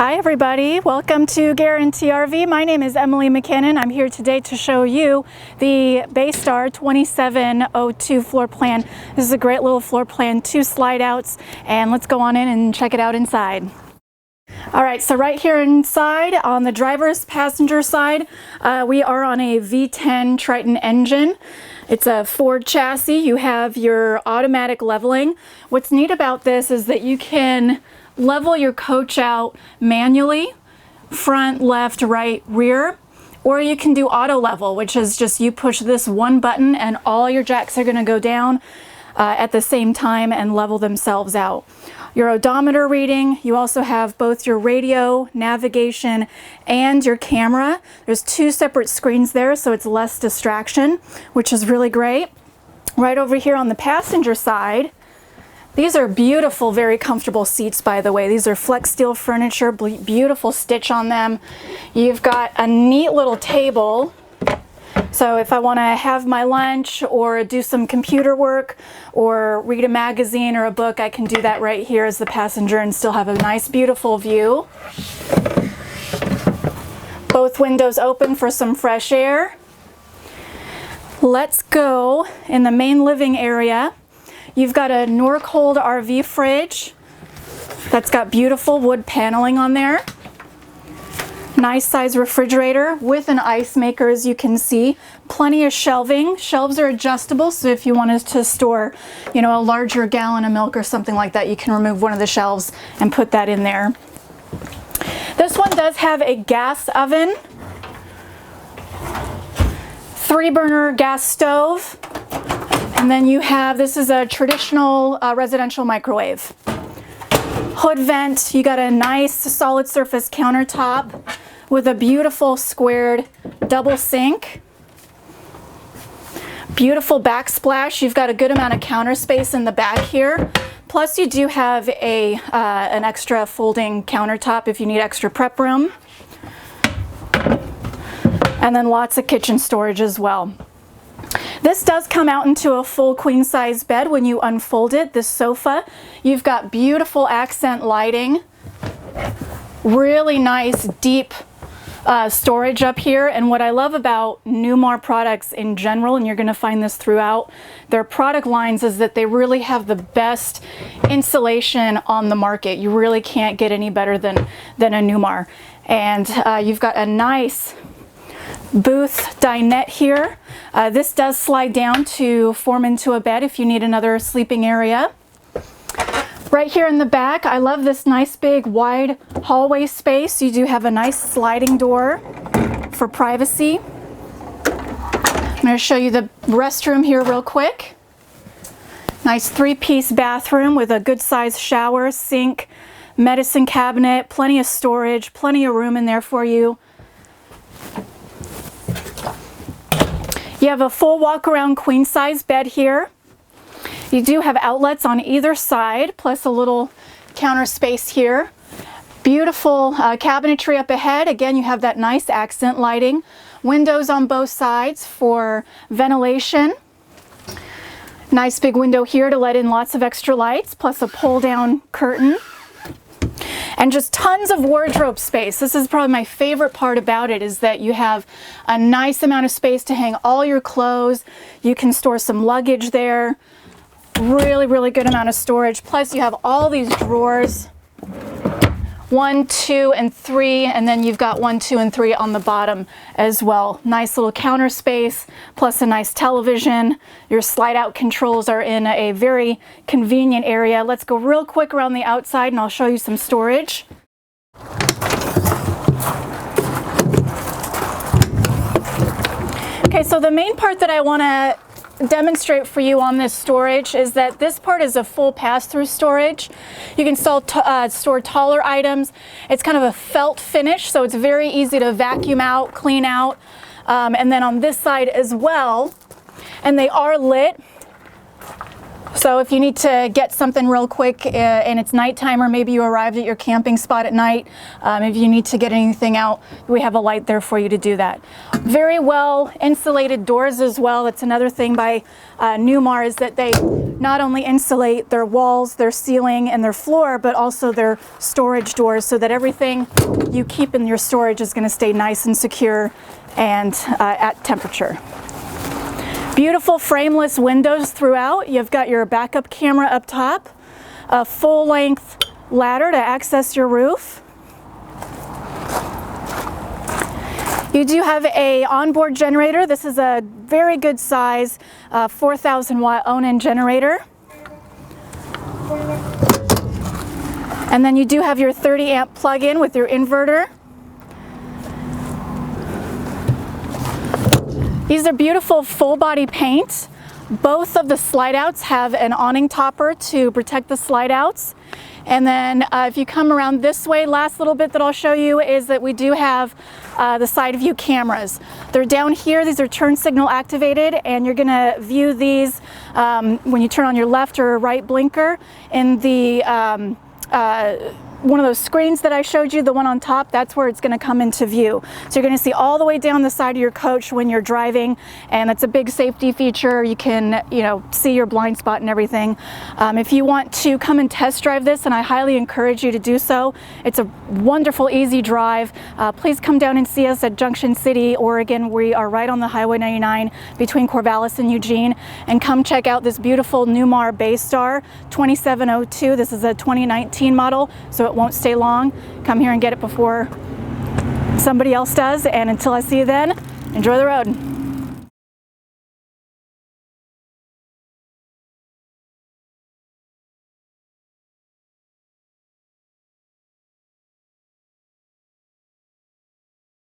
Hi everybody, welcome to Guarantee RV. My name is Emily McKinnon. I'm here today to show you the Bay Star 2702 floor plan. This is a great little floor plan, 2 slide outs, and let's go on in and check it out inside. All right, so right here inside on the driver's passenger side, we are on a V10 Triton engine. It's a Ford chassis. You have your automatic leveling. What's neat about this is that you can level your coach out manually, front, left, right, rear, or you can do auto level, which is just you push this one button and all your jacks are going to go down at the same time and level themselves out. Your odometer reading, you also have both your radio, navigation, and your camera. There's 2 separate screens there, so it's less distraction, which is really great. Right over here on the passenger side, these are beautiful, very comfortable seats, by the way. These are flex steel furniture, beautiful stitch on them. You've got a neat little table. So if I want to have my lunch or do some computer work or read a magazine or a book, I can do that right here as the passenger and still have a nice, beautiful view. Both windows open for some fresh air. Let's go in the main living area. You've got a Norcold RV fridge that's got beautiful wood paneling on there. Nice size refrigerator with an ice maker, as you can see. Plenty of shelving. Shelves are adjustable, so if you wanted to store, a larger gallon of milk or something like that, you can remove one of the shelves and put that in there. This one does have a gas oven, 3-burner gas stove, and then you have, this is a traditional residential microwave. Hood vent, you got a nice solid surface countertop with a beautiful squared double sink. Beautiful backsplash. You've got a good amount of counter space in the back here. Plus you do have an extra folding countertop if you need extra prep room. And then lots of kitchen storage as well. This does come out into a full queen size bed when you unfold it. This sofa, you've got beautiful accent lighting, really nice deep storage up here. And what I love about Newmar products in general, and you're going to find this throughout their product lines, is that they really have the best insulation on the market. You really can't get any better than a Newmar. And you've got a nice booth dinette here. This does slide down to form into a bed if you need another sleeping area. Right here in the back, I love this nice big wide hallway space. You do have a nice sliding door for privacy. I'm going to show you the restroom here real quick. Nice 3-piece bathroom with a good sized shower, sink, medicine cabinet, plenty of storage, plenty of room in there for you. You have a full walk-around queen-size bed here. You do have outlets on either side, plus a little counter space here. Beautiful cabinetry up ahead. Again, you have that nice accent lighting. Windows on both sides for ventilation. Nice big window here to let in lots of extra lights, plus a pull-down curtain. And just tons of wardrobe space. This is probably my favorite part about it, is that you have a nice amount of space to hang all your clothes. You can store some luggage there. Really, really good amount of storage. Plus you have all these drawers, 1, 2, and 3, and then you've got 1, 2, and 3 on the bottom as well. Nice little counter space, plus a nice television. Your slide out controls are in a very convenient area. Let's go real quick around the outside and I'll show you some storage. Okay, so the main part that I want to demonstrate for you on this storage is that this part is a full pass-through storage. You can store taller items. It's kind of a felt finish, so it's very easy to vacuum out, clean out. And then on this side as well, and they are lit. So if you need to get something real quick and it's nighttime, or maybe you arrived at your camping spot at night, if you need to get anything out, we have a light there for you to do that. Very well insulated doors as well. That's another thing by Newmar, is that they not only insulate their walls, their ceiling, and their floor, but also their storage doors, so that everything you keep in your storage is going to stay nice and secure and at temperature. Beautiful frameless windows throughout. You've got your backup camera up top, a full-length ladder to access your roof. You do have a onboard generator. This is a very good size 4,000 watt Onan generator. And then you do have your 30 amp plug-in with your inverter. These are beautiful full body paint. Both of the slide outs have an awning topper to protect the slide outs. And then if you come around this way, last little bit that I'll show you is that we do have the side view cameras. They're down here. These are turn signal activated, and you're going to view these when you turn on your left or right blinker in the one of those screens that I showed you, the one on top. That's where it's going to come into view. So you're going to see all the way down the side of your coach when you're driving, and it's a big safety feature. You can, see your blind spot and everything. If you want to come and test drive this, and I highly encourage you to do so, it's a wonderful, easy drive. Please come down and see us at Junction City, Oregon. We are right on the Highway 99 between Corvallis and Eugene, and come check out this beautiful Newmar Bay Star 2702. This is a 2019 model, so it won't stay long. Come here and get it before somebody else does, and until I see you then, enjoy the road.